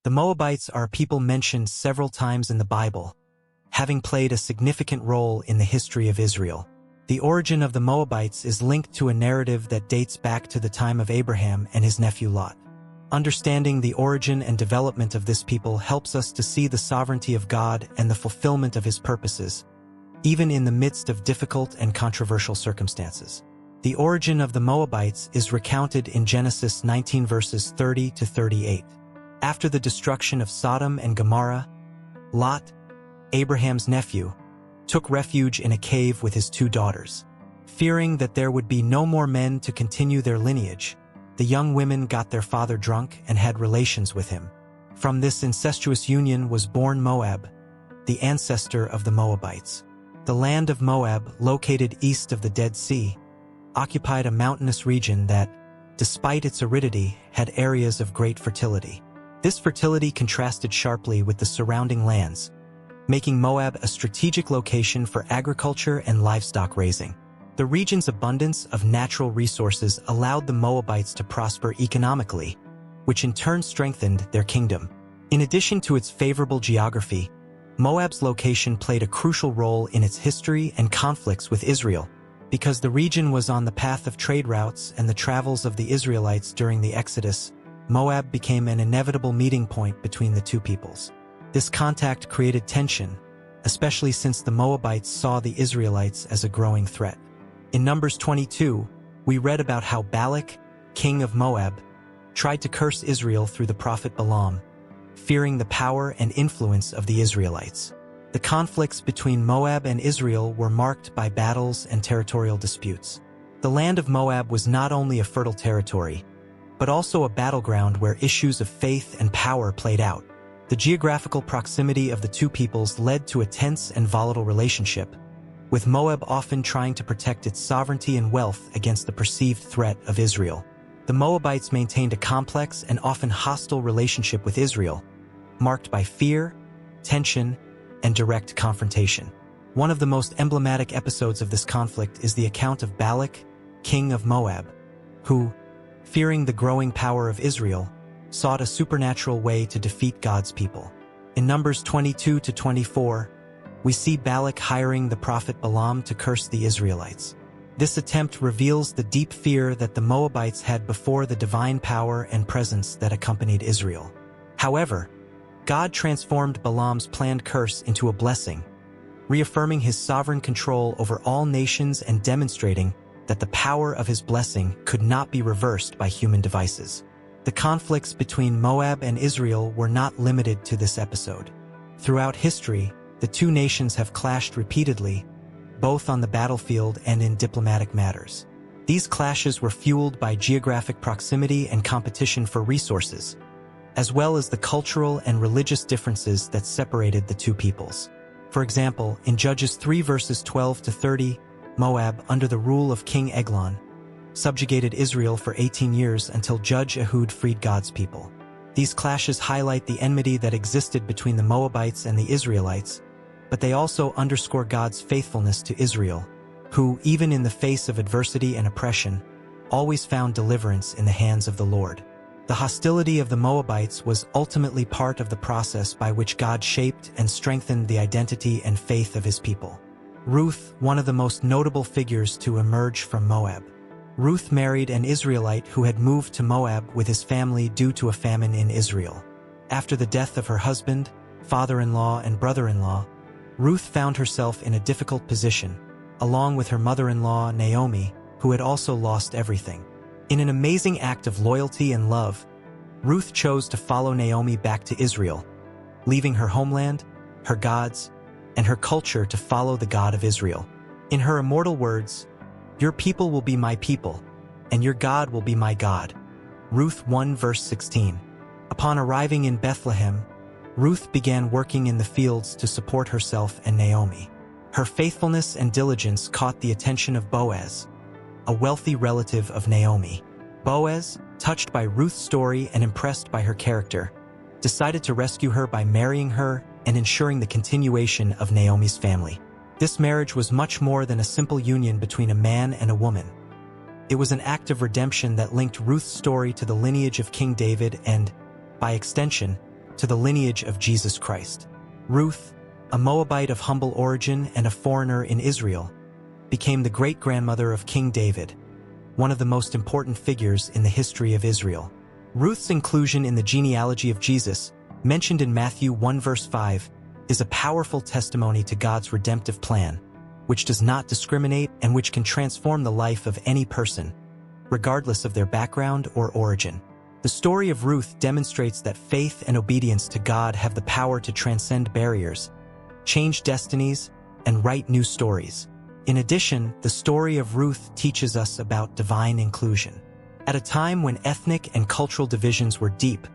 The Moabites are a people mentioned several times in the Bible, having played a significant role in the history of Israel. The origin of the Moabites is linked to a narrative that dates back to the time of Abraham and his nephew Lot. Understanding the origin and development of this people helps us to see the sovereignty of God and the fulfillment of his purposes, even in the midst of difficult and controversial circumstances. The origin of the Moabites is recounted in Genesis 19 verses 30 to 38. After the destruction of Sodom and Gomorrah, Lot, Abraham's nephew, took refuge in a cave with his 2 daughters. Fearing that there would be no more men to continue their lineage, the young women got their father drunk and had relations with him. From this incestuous union was born Moab, the ancestor of the Moabites. The land of Moab, located east of the Dead Sea, occupied a mountainous region that, despite its aridity, had areas of great fertility. This fertility contrasted sharply with the surrounding lands, making Moab a strategic location for agriculture and livestock raising. The region's abundance of natural resources allowed the Moabites to prosper economically, which in turn strengthened their kingdom. In addition to its favorable geography, Moab's location played a crucial role in its history and conflicts with Israel. Because the region was on the path of trade routes and the travels of the Israelites during the Exodus, Moab became an inevitable meeting point between the two peoples. This contact created tension, especially since the Moabites saw the Israelites as a growing threat. In Numbers 22, we read about how Balak, king of Moab, tried to curse Israel through the prophet Balaam, fearing the power and influence of the Israelites. The conflicts between Moab and Israel were marked by battles and territorial disputes. The land of Moab was not only a fertile territory, but also a battleground where issues of faith and power played out. The geographical proximity of the two peoples led to a tense and volatile relationship, with Moab often trying to protect its sovereignty and wealth against the perceived threat of Israel. The Moabites maintained a complex and often hostile relationship with Israel, marked by fear, tension, and direct confrontation. One of the most emblematic episodes of this conflict is the account of Balak, king of Moab, who, fearing the growing power of Israel, sought a supernatural way to defeat God's people. In Numbers 22 to 24, we see Balak hiring the prophet Balaam to curse the Israelites. This attempt reveals the deep fear that the Moabites had before the divine power and presence that accompanied Israel. However, God transformed Balaam's planned curse into a blessing, reaffirming his sovereign control over all nations and demonstrating that the power of his blessing could not be reversed by human devices. The conflicts between Moab and Israel were not limited to this episode. Throughout history, the two nations have clashed repeatedly, both on the battlefield and in diplomatic matters. These clashes were fueled by geographic proximity and competition for resources, as well as the cultural and religious differences that separated the two peoples. For example, in Judges 3 verses 12 to 30, Moab, under the rule of King Eglon, subjugated Israel for 18 years until Judge Ehud freed God's people. These clashes highlight the enmity that existed between the Moabites and the Israelites, but they also underscore God's faithfulness to Israel, who, even in the face of adversity and oppression, always found deliverance in the hands of the Lord. The hostility of the Moabites was ultimately part of the process by which God shaped and strengthened the identity and faith of his people. Ruth, one of the most notable figures to emerge from Moab. Ruth married an Israelite who had moved to Moab with his family due to a famine in Israel. After the death of her husband, father-in-law, and brother-in-law, Ruth found herself in a difficult position, along with her mother-in-law, Naomi, who had also lost everything. In an amazing act of loyalty and love, Ruth chose to follow Naomi back to Israel, leaving her homeland, her gods, and her culture to follow the God of Israel. In her immortal words, "Your people will be my people, and your God will be my God." Ruth 1 verse 16. Upon arriving in Bethlehem, Ruth began working in the fields to support herself and Naomi. Her faithfulness and diligence caught the attention of Boaz, a wealthy relative of Naomi. Boaz, touched by Ruth's story and impressed by her character, decided to rescue her by marrying her and ensuring the continuation of Naomi's family. This marriage was much more than a simple union between a man and a woman. It was an act of redemption that linked Ruth's story to the lineage of King David and, by extension, to the lineage of Jesus Christ. Ruth, a Moabite of humble origin and a foreigner in Israel, became the great-grandmother of King David, one of the most important figures in the history of Israel. Ruth's inclusion in the genealogy of Jesus, mentioned in Matthew 1 verse 5, is a powerful testimony to God's redemptive plan, which does not discriminate and which can transform the life of any person, regardless of their background or origin. The story of Ruth demonstrates that faith and obedience to God have the power to transcend barriers, change destinies, and write new stories. In addition, the story of Ruth teaches us about divine inclusion. At a time when ethnic and cultural divisions were deep,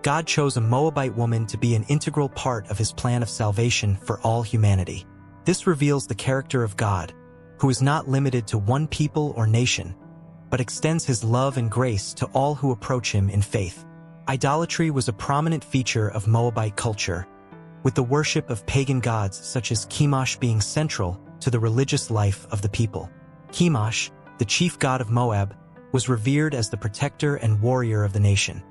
God chose a Moabite woman to be an integral part of his plan of salvation for all humanity. This reveals the character of God, who is not limited to one people or nation, but extends his love and grace to all who approach him in faith. Idolatry was a prominent feature of Moabite culture, with the worship of pagan gods such as Chemosh being central to the religious life of the people. Chemosh, the chief god of Moab, was revered as the protector and warrior of the nation,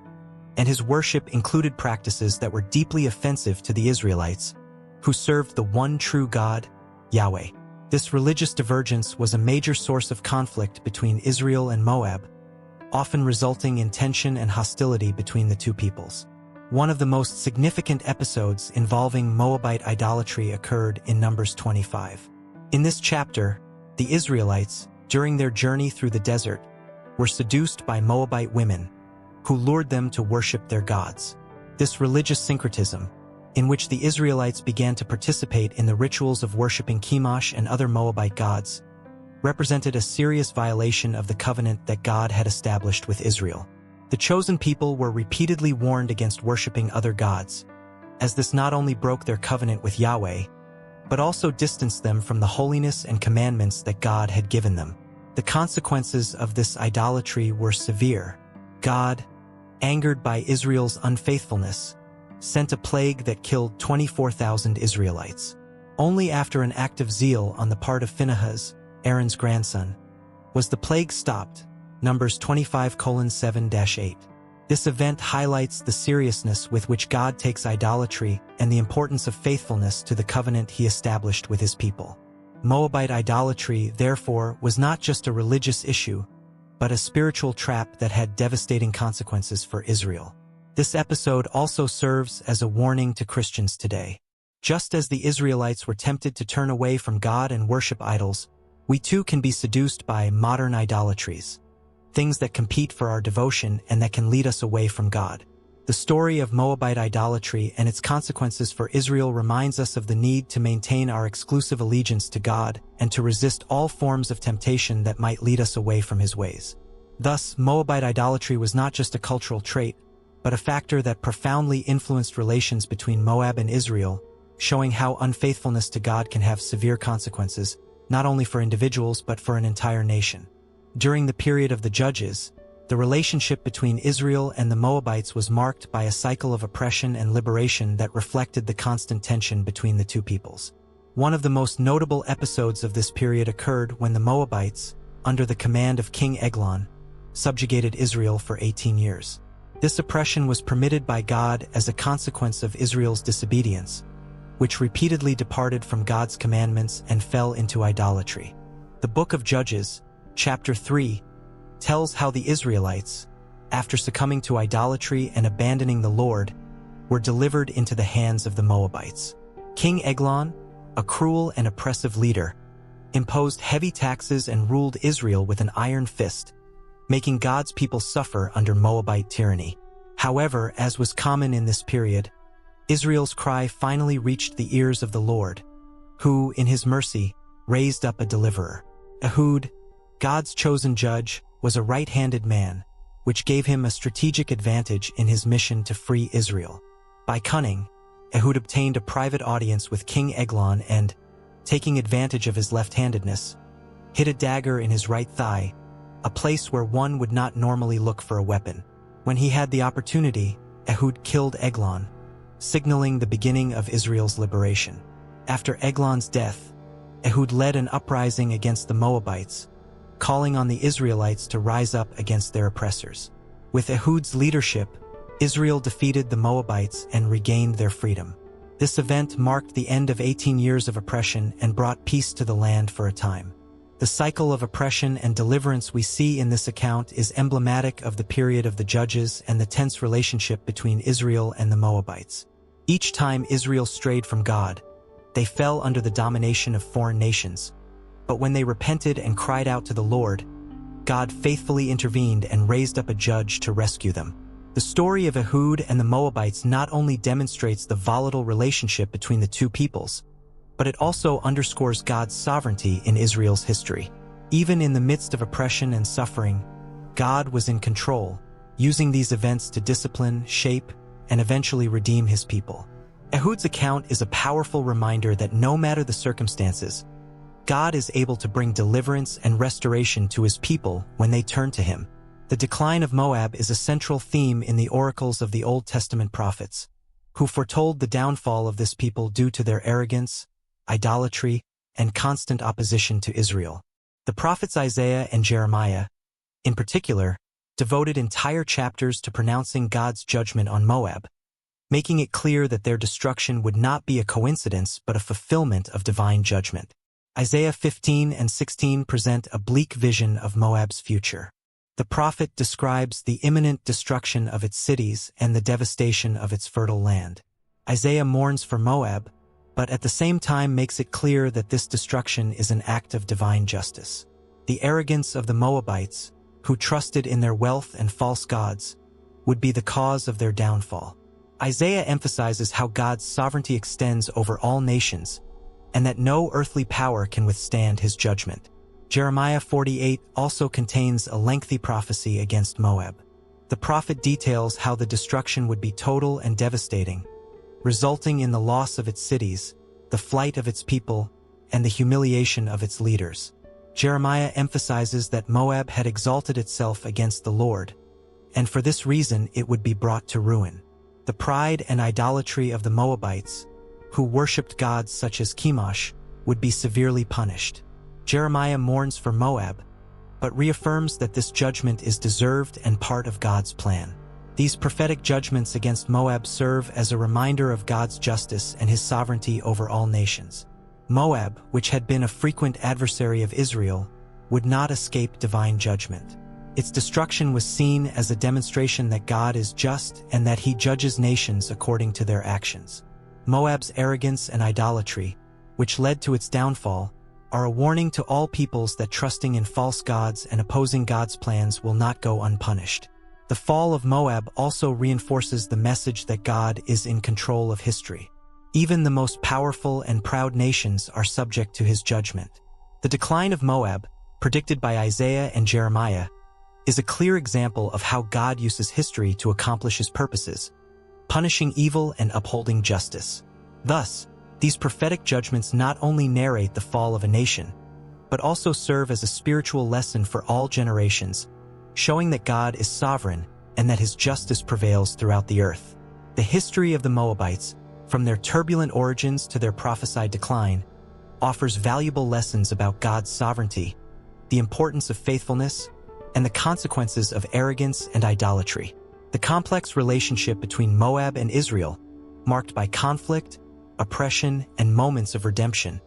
and his worship included practices that were deeply offensive to the Israelites, who served the one true God, Yahweh. This religious divergence was a major source of conflict between Israel and Moab, often resulting in tension and hostility between the two peoples. One of the most significant episodes involving Moabite idolatry occurred in Numbers 25. In this chapter, the Israelites, during their journey through the desert, were seduced by Moabite women, who lured them to worship their gods. This religious syncretism, in which the Israelites began to participate in the rituals of worshiping Chemosh and other Moabite gods, represented a serious violation of the covenant that God had established with Israel. The chosen people were repeatedly warned against worshiping other gods, as this not only broke their covenant with Yahweh, but also distanced them from the holiness and commandments that God had given them. The consequences of this idolatry were severe. God, angered by Israel's unfaithfulness, sent a plague that killed 24,000 Israelites. Only after an act of zeal on the part of Phinehas, Aaron's grandson, was the plague stopped. Numbers 25:7-8. This event highlights the seriousness with which God takes idolatry and the importance of faithfulness to the covenant he established with his people. Moabite idolatry, therefore, was not just a religious issue, but a spiritual trap that had devastating consequences for Israel. This episode also serves as a warning to Christians today. Just as the Israelites were tempted to turn away from God and worship idols, we too can be seduced by modern idolatries, things that compete for our devotion and that can lead us away from God. The story of Moabite idolatry and its consequences for Israel reminds us of the need to maintain our exclusive allegiance to God and to resist all forms of temptation that might lead us away from his ways. Thus, Moabite idolatry was not just a cultural trait, but a factor that profoundly influenced relations between Moab and Israel, showing how unfaithfulness to God can have severe consequences, not only for individuals but for an entire nation. During the period of the Judges, the relationship between Israel and the Moabites was marked by a cycle of oppression and liberation that reflected the constant tension between the two peoples. One of the most notable episodes of this period occurred when the Moabites, under the command of King Eglon, subjugated Israel for 18 years. This oppression was permitted by God as a consequence of Israel's disobedience, which repeatedly departed from God's commandments and fell into idolatry. The Book of Judges, chapter 3, tells how the Israelites, after succumbing to idolatry and abandoning the Lord, were delivered into the hands of the Moabites. King Eglon, a cruel and oppressive leader, imposed heavy taxes and ruled Israel with an iron fist, making God's people suffer under Moabite tyranny. However, as was common in this period, Israel's cry finally reached the ears of the Lord, who, in his mercy, raised up a deliverer. Ehud, God's chosen judge, was a right-handed man, which gave him a strategic advantage in his mission to free Israel. By cunning, Ehud obtained a private audience with King Eglon and, taking advantage of his left-handedness, hid a dagger in his right thigh, a place where one would not normally look for a weapon. When he had the opportunity, Ehud killed Eglon, signaling the beginning of Israel's liberation. After Eglon's death, Ehud led an uprising against the Moabites, calling on the Israelites to rise up against their oppressors. With Ehud's leadership, Israel defeated the Moabites and regained their freedom. This event marked the end of 18 years of oppression and brought peace to the land for a time. The cycle of oppression and deliverance we see in this account is emblematic of the period of the Judges and the tense relationship between Israel and the Moabites. Each time Israel strayed from God, they fell under the domination of foreign nations. But when they repented and cried out to the Lord, God faithfully intervened and raised up a judge to rescue them. The story of Ehud and the Moabites not only demonstrates the volatile relationship between the two peoples, but it also underscores God's sovereignty in Israel's history. Even in the midst of oppression and suffering, God was in control, using these events to discipline, shape, and eventually redeem his people. Ehud's account is a powerful reminder that no matter the circumstances, God is able to bring deliverance and restoration to his people when they turn to him. The decline of Moab is a central theme in the oracles of the Old Testament prophets, who foretold the downfall of this people due to their arrogance, idolatry, and constant opposition to Israel. The prophets Isaiah and Jeremiah, in particular, devoted entire chapters to pronouncing God's judgment on Moab, making it clear that their destruction would not be a coincidence but a fulfillment of divine judgment. Isaiah 15 and 16 present a bleak vision of Moab's future. The prophet describes the imminent destruction of its cities and the devastation of its fertile land. Isaiah mourns for Moab, but at the same time makes it clear that this destruction is an act of divine justice. The arrogance of the Moabites, who trusted in their wealth and false gods, would be the cause of their downfall. Isaiah emphasizes how God's sovereignty extends over all nations, and that no earthly power can withstand his judgment. Jeremiah 48 also contains a lengthy prophecy against Moab. The prophet details how the destruction would be total and devastating, resulting in the loss of its cities, the flight of its people, and the humiliation of its leaders. Jeremiah emphasizes that Moab had exalted itself against the Lord, and for this reason it would be brought to ruin. The pride and idolatry of the Moabites, who worshipped gods such as Chemosh, would be severely punished. Jeremiah mourns for Moab, but reaffirms that this judgment is deserved and part of God's plan. These prophetic judgments against Moab serve as a reminder of God's justice and his sovereignty over all nations. Moab, which had been a frequent adversary of Israel, would not escape divine judgment. Its destruction was seen as a demonstration that God is just and that he judges nations according to their actions. Moab's arrogance and idolatry, which led to its downfall, are a warning to all peoples that trusting in false gods and opposing God's plans will not go unpunished. The fall of Moab also reinforces the message that God is in control of history. Even the most powerful and proud nations are subject to his judgment. The decline of Moab, predicted by Isaiah and Jeremiah, is a clear example of how God uses history to accomplish his purposes, punishing evil and upholding justice. Thus, these prophetic judgments not only narrate the fall of a nation, but also serve as a spiritual lesson for all generations, showing that God is sovereign and that his justice prevails throughout the earth. The history of the Moabites, from their turbulent origins to their prophesied decline, offers valuable lessons about God's sovereignty, the importance of faithfulness, and the consequences of arrogance and idolatry. The complex relationship between Moab and Israel, marked by conflict, oppression, and moments of redemption,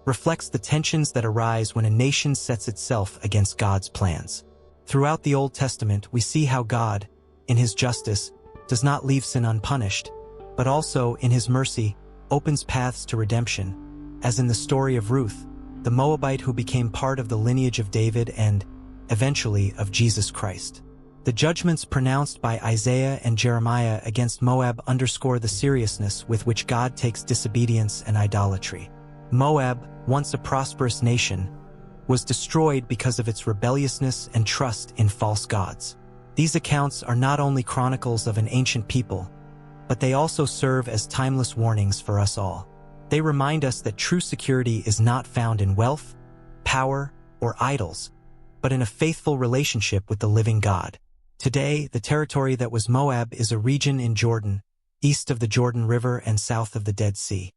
reflects the tensions that arise when a nation sets itself against God's plans. Throughout the Old Testament, we see how God, in his justice, does not leave sin unpunished, but also, in his mercy, opens paths to redemption, as in the story of Ruth, the Moabite who became part of the lineage of David and, eventually, of Jesus Christ. The judgments pronounced by Isaiah and Jeremiah against Moab underscore the seriousness with which God takes disobedience and idolatry. Moab, once a prosperous nation, was destroyed because of its rebelliousness and trust in false gods. These accounts are not only chronicles of an ancient people, but they also serve as timeless warnings for us all. They remind us that true security is not found in wealth, power, or idols, but in a faithful relationship with the living God. Today, the territory that was Moab is a region in Jordan, east of the Jordan River and south of the Dead Sea.